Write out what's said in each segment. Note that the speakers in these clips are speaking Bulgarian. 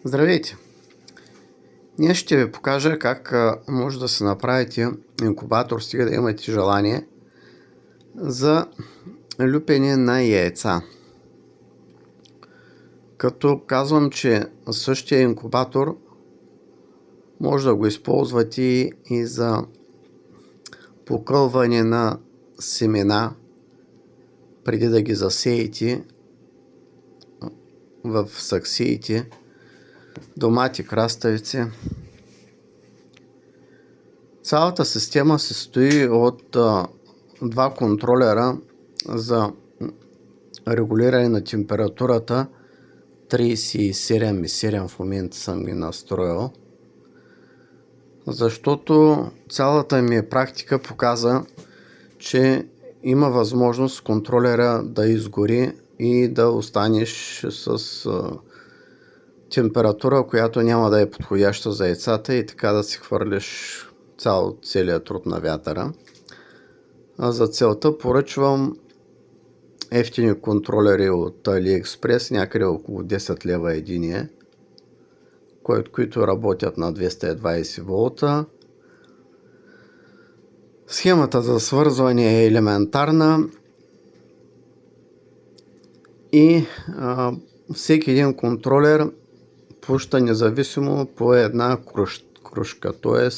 Здравейте! Днес ще ви покажа как може да се направите инкубатор, стига да имате желание, за люпене на яйца. Като казвам, че същия инкубатор може да го използвате и за покълване на семена преди да ги засеете в саксиите, домати, краставици. Цялата система се състои от два контролера за регулиране на температурата. 37,7 в момента съм ги настроил, защото цялата ми практика показа, че има възможност контролера да изгори и да останеш с температура, която няма да е подходяща за яйцата и така да си хвърлиш целият труд на вятъра. За целта поръчвам ефтини контролери от AliExpress, някъде около 10 лева единия, които работят на 220 волта. Схемата за свързване е елементарна и всеки един контролер пуща независимо по една кружка, т.е.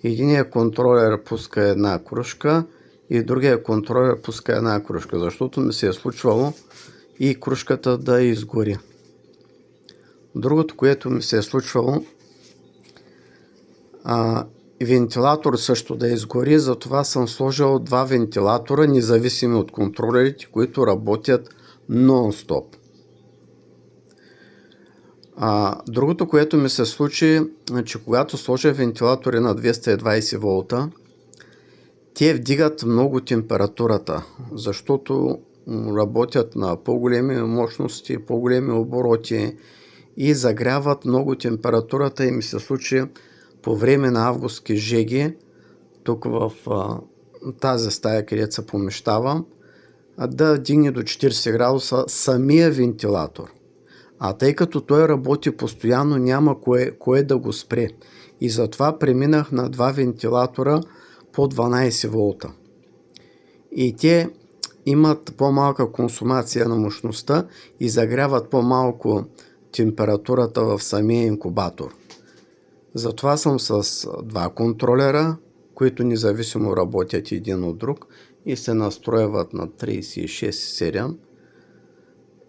единият контролер пуска една кружка и другия контролер пуска една кружка, защото ми се е случвало и кружката да изгори. Другото, което ми се е случвало, вентилатор също да изгори, затова съм сложил два вентилатора, независими от контролерите, които работят нон-стоп. Другото, което ми се случи, е, че когато сложа вентилатори на 220 волта, те вдигат много температурата, защото работят на по-големи мощности, по-големи обороти и загряват много температурата. И ми се случи по време на августски жеги, тук в тази стая, където се помещавам, да дигне до 40 градуса самия вентилатор. Тъй като той работи постоянно, няма кое да го спре. И затова преминах на два вентилатора по 12 волта. И те имат по-малка консумация на мощността и загряват по-малко температурата в самия инкубатор. Затова съм с два контролера, които независимо работят един от друг и се настрояват на 36,7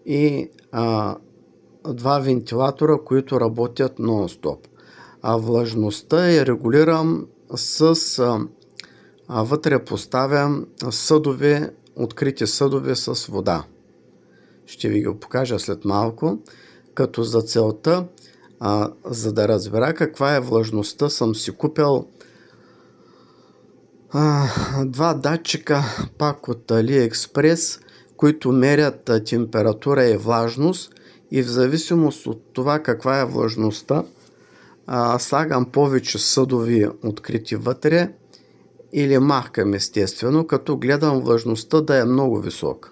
и два вентилатора, които работят нон-стоп. Влажността я регулирам вътре поставям съдове, открити съдове с вода. Ще ви го покажа след малко. Като за целта, за да разбера каква е влажността, съм си купил два датчика пак от AliExpress, които мерят температура и влажност, и в зависимост от това каква е влажността, слагам повече съдови открити вътре или махкам естествено, като гледам влажността да е много висока.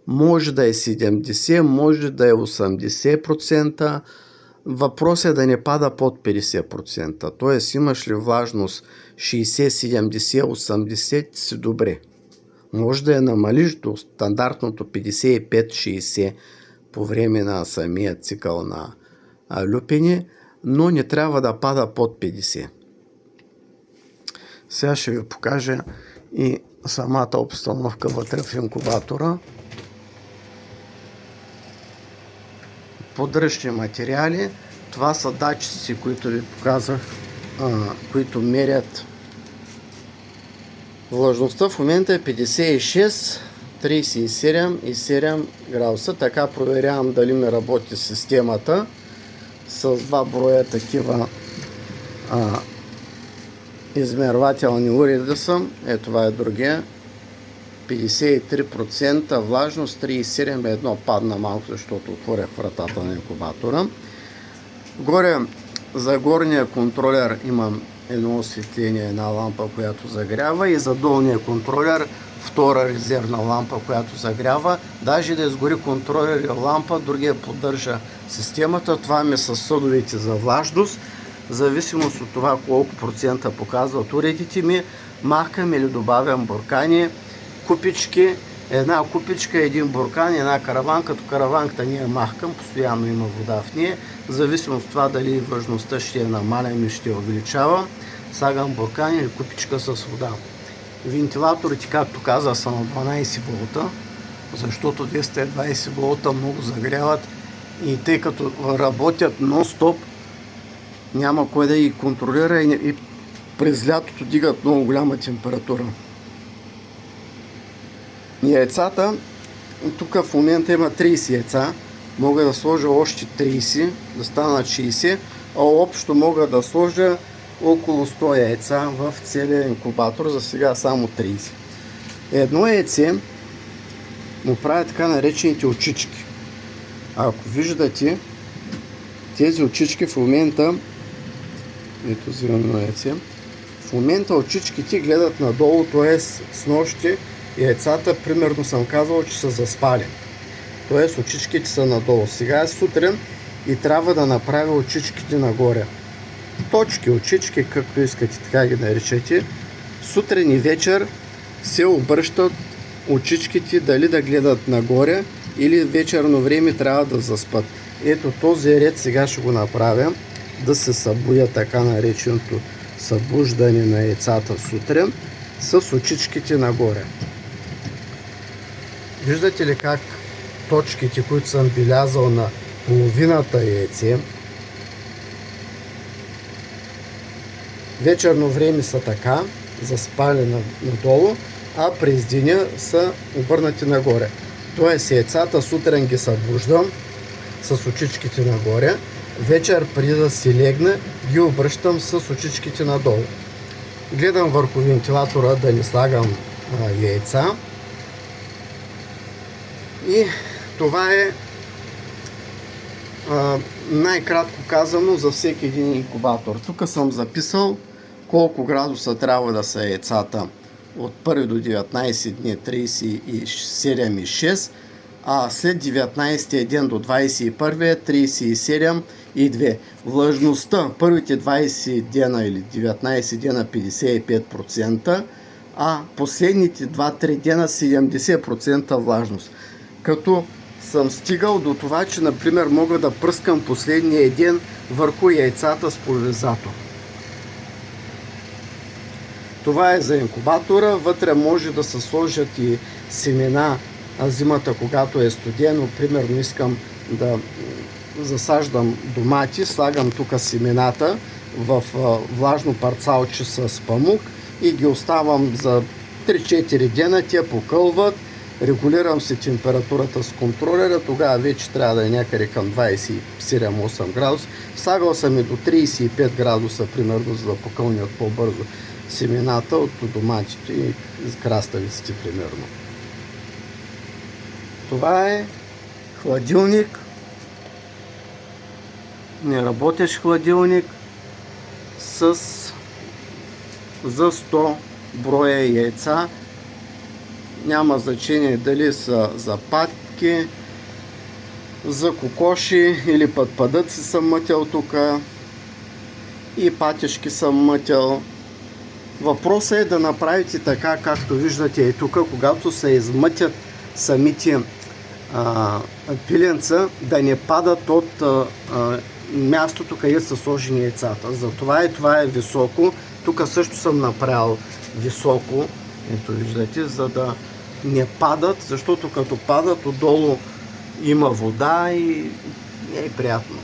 Може да е 70, може да е 80%. Въпрос е да не пада под 50%. Т.е. имаш ли влажност 60, 70, 80, си добре. Може да я намалиш до стандартното 55-60 по време на самия цикъл на люпене, но не трябва да пада под 50. Сега ще ви покажа и самата обстановка вътре в инкубатора. Подръчни материали. Това са датчици, които ви показах, които мерят влажността. В момента е 56, 37,7 градуса. Така проверявам дали ми работи системата. С два броя такива измервателни уреди съм. Това е другия. 53% влажност, 37 едно падна малко, защото отворях вратата на инкубатора. Горе за горния контролер имам едно осветление, една лампа, която загрява, и за долния контролер втора резервна лампа, която загрява. Даже да изгори контролер и лампа, другия поддържа системата. Това ми са съдовете за влажност. В зависимост от това колко процента показват уредите ми, махкам или добавям буркани, купички, една купичка, един буркан, една караванка. Като караванката ние махкам, постоянно има вода в нея. В зависимост от това дали влажността ще я намалям и ще я увеличавам, слагам буркан или купичка с вода. Вентилаторите, както казах, са на 12 волта, защото 220 волта много загряват и тъй като работят нон-стоп, няма кой да ги контролира и през лятото дигат много голяма температура. Яйцата, тук в момента има 30 яйца, мога да сложа още 30, да станат 60, а общо мога да сложа около 100 яйца в целия инкубатор, за сега само 30. Едно яйце му правя така наречените очички. Ако виждате, тези очички в момента, ето зелено яйце, в момента очичките гледат надолу, т.е. с нощи яйцата, примерно съм казал, че са заспали. Т.е. очичките са надолу. Сега е сутрин и трябва да направя очичките нагоре. Точки, очички, както искате, така ги наричате. Сутрин и вечер се обръщат очичките дали да гледат нагоре или вечерно време трябва да заспат. Ето този ред сега ще го направя, да се събудя, така нареченото събуждане на яйцата сутрин с очичките нагоре. Виждате ли как точките, които съм белязал на половината яйце, вечерно време са така, заспали надолу, а през деня са обърнати нагоре. Тоест яйцата сутрин ги събуждам с очичките нагоре, вечер преди да си легна ги обръщам с очичките надолу. Гледам върху вентилатора да не слагам яйца. И това е най-кратко казано за всеки един инкубатор. Тук съм записал колко градуса трябва да са яйцата от 1 до 19 дни 37,6, а след 19 ден до 21 37,2. Влажността първите 20 дена или 19 дена 55%, а последните 2-3 дена 70% влажност. Като съм стигал до това, че например мога да пръскам последния ден върху яйцата с пулверизатор. Това е за инкубатора. Вътре може да се сложат и семена зимата, когато е студено. Примерно искам да засаждам домати, слагам тук семената в влажно парцалче с памук и ги оставам за 3-4 дена. Те покълват, регулирам си температурата с контролера, тогава вече трябва да е някъде към 27-8 градуса. Слагал съм и до 35 градуса, примерно, за да покълнят по-бързо семената от доматите и краставиците, примерно. Това е хладилник, неработещ хладилник за 100 броя яйца. Няма значение дали са за патки, за кокоши или пъдъци съм мътел тук и патишки съм мътел. Въпросът е да направите така, както виждате и тук, когато се измътят самите пиленца, да не падат от мястото, където са сложени яйцата. Затова и това е високо. Тук също съм направил високо, ето виждате, за да не падат, защото като падат отдолу има вода и не е приятно.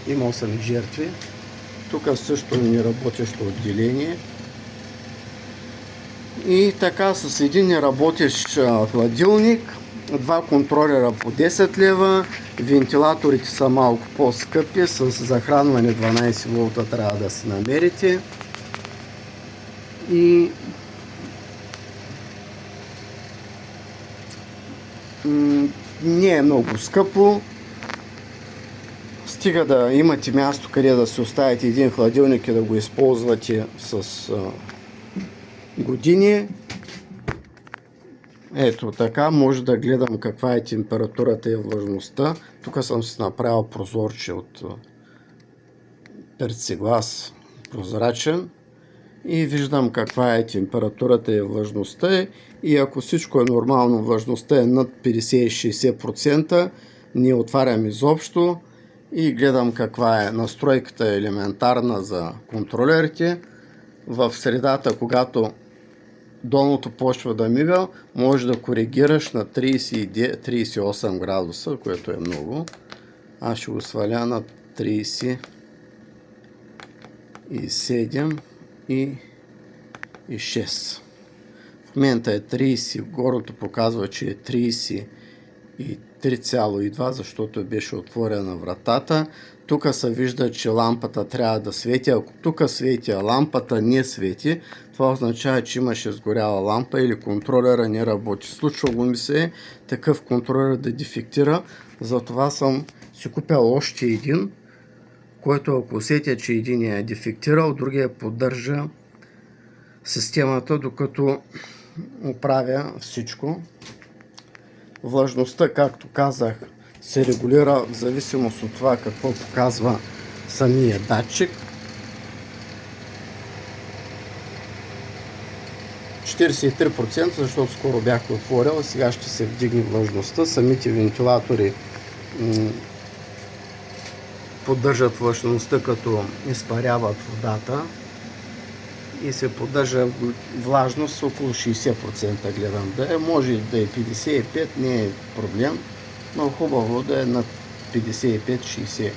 Имал съм и жертви. Тук също неработещо отделение. И така с един неработещ хладилник, два контролера по 10 лева, вентилаторите са малко по-скъпи, с захранване 12 волта трябва да си намерите. И не е много скъпо. Стига да имате място, къде да си оставите един хладилник и да го използвате с години. Ето така може да гледам каква е температурата и влажността. Тук съм си направил прозорче от перцеглас прозрачен и виждам каква е температурата и влажността. И ако всичко е нормално, влажността е над 50-60%, не отварям изобщо и гледам каква е настройката елементарна за контролерите. В средата, когато долното почва да мига, може да коригираш на 38 градуса, което е много. Аз ще го сваля на 37 и 6. В момента е 30, горното показва, че е 33,2, защото беше отворена вратата. Тук се вижда, че лампата трябва да свети. Ако тук свети, а лампата не свети, това означава, че имаше сгоряла лампа или контролера не работи. Случвало ми се такъв контролер да дефектира, затова съм си купил още един, който ако усетя, че един е дефектирал, другия поддържа системата, докато оправя всичко. Влажността, както казах, се регулира в зависимост от това какво показва самия датчик. 43%, защото скоро бях отворил, сега ще се вдигне влажността. Самите вентилатори поддържат влажността, като изпаряват водата и се поддържа влажност около 60%, гледам да е. Може да е 55%, не е проблем, но хубаво да е над 55-60%.